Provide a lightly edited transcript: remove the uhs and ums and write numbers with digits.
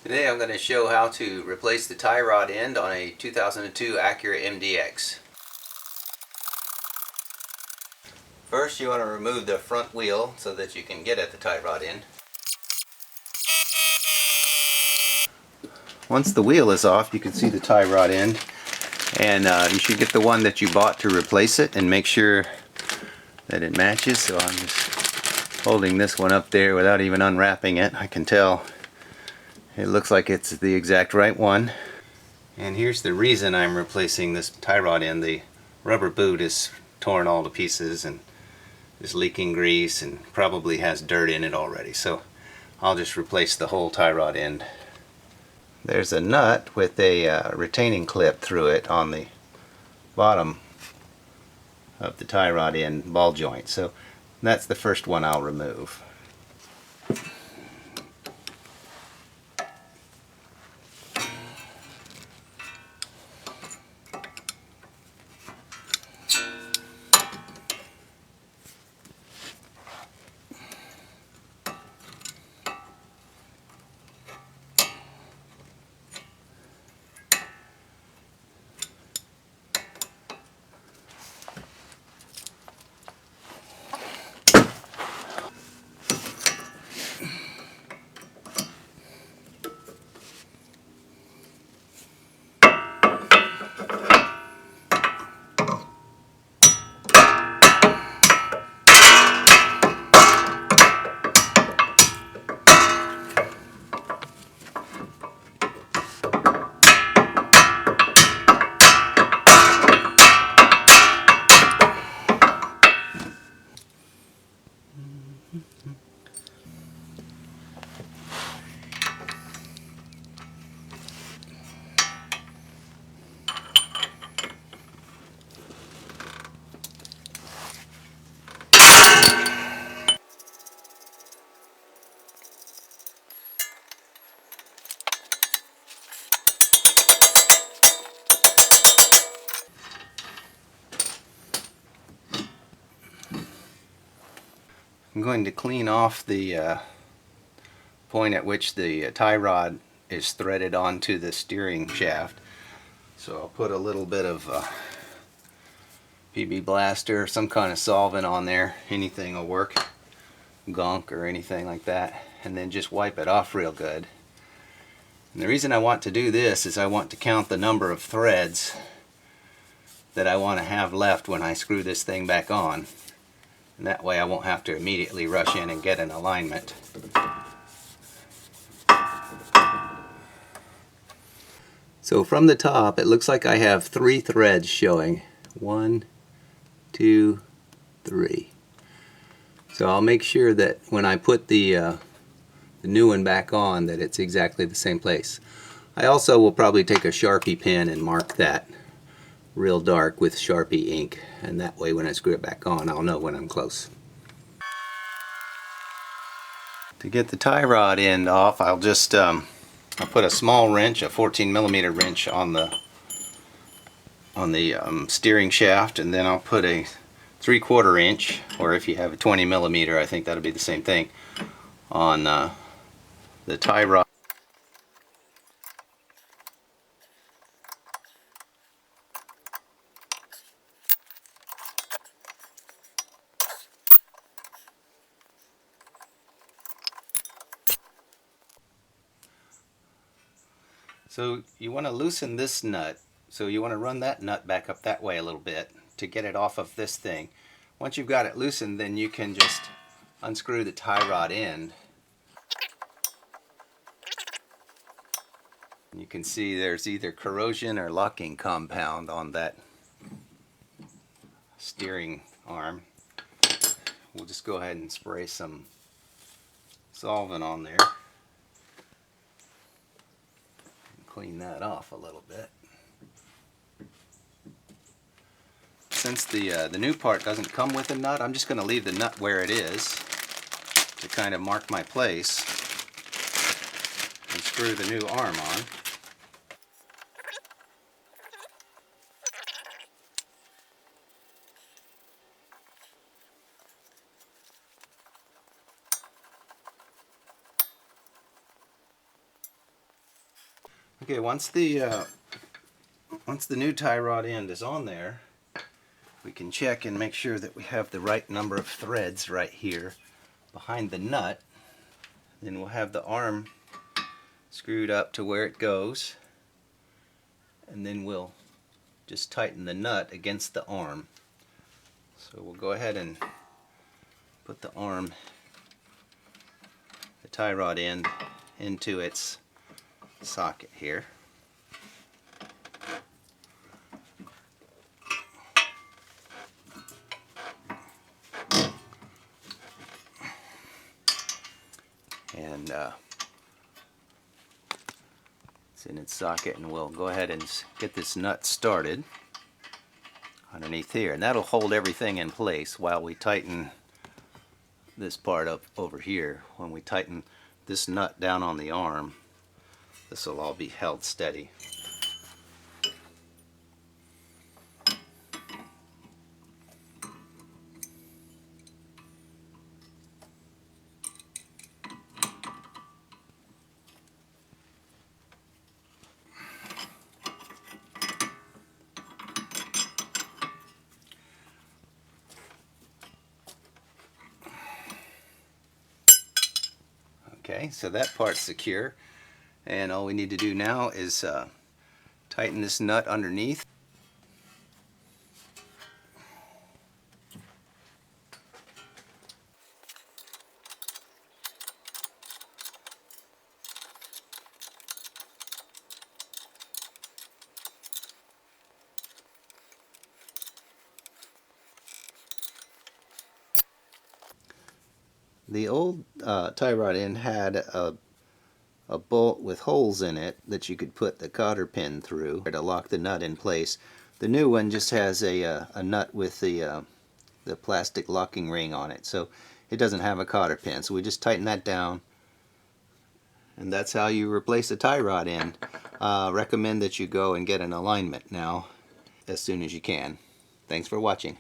Today I'm going to show how to replace the tie rod end on a 2002 Acura MDX. First you want to remove the front wheel so that you can get at the tie rod end. Once the wheel is off, you can see the tie rod end, and you should get the one that you bought to replace it and make sure that it matches. So I'm just holding this one up there without even unwrapping it. I can tell it looks like it's the exact right one. And here's the reason I'm replacing this tie rod end. The rubber boot is torn all to pieces and is leaking grease and probably has dirt in it already. So I'll just replace the whole tie rod end. There's a nut with a retaining clip through it on the bottom of the tie rod end ball joint. So that's the first one I'll remove. I'm going to clean off the point at which the tie rod is threaded onto the steering shaft. So I'll put a little bit of PB Blaster, some kind of solvent on there. Anything will work, gunk or anything like that, and then just wipe it off real good. And the reason I want to do this is I want to count the number of threads that I want to have left when I screw this thing back on. And that way I won't have to immediately rush in and get an alignment. So from the top it looks like I have 3 threads showing. 1, 2, 3. So I'll make sure that when I put the new one back on that it's exactly the same place. I also will probably take a Sharpie pen and mark that real dark with Sharpie ink, and that way when I screw it back on I'll know when I'm close. To get the tie rod end off, I'll just I'll put a small wrench, a 14mm wrench on the steering shaft, and then I'll put a 3/4 inch, or if you have a 20mm, I think that'll be the same thing, on the tie rod. So you want to loosen this nut, so you want to run that nut back up that way a little bit to get it off of this thing. Once you've got it loosened, then you can just unscrew the tie rod end. You can see there's either corrosion or locking compound on that steering arm. We'll just go ahead and spray some solvent on there. Clean that off a little bit. Since the new part doesn't come with a nut, I'm just going to leave the nut where it is to kind of mark my place and screw the new arm on. Okay, once the new tie rod end is on there, we can check and make sure that we have the right number of threads right here behind the nut. Then we'll have the arm screwed up to where it goes, and then we'll just tighten the nut against the arm. So we'll go ahead and put the arm, the tie rod end, into its socket here. And it's in its socket, and we'll go ahead and get this nut started underneath here, and that'll hold everything in place while we tighten this part up over here. When we tighten this nut down on the arm, this will all be held steady. Okay, so that part's secure, and all we need to do now is tighten this nut underneath. The old tie rod end had a bolt with holes in it that you could put the cotter pin through to lock the nut in place. The new one just has a nut with the plastic locking ring on it, so it doesn't have a cotter pin. So we just tighten that down, and that's how you replace a tie rod end. Recommend that you go and get an alignment now as soon as you can. Thanks for watching.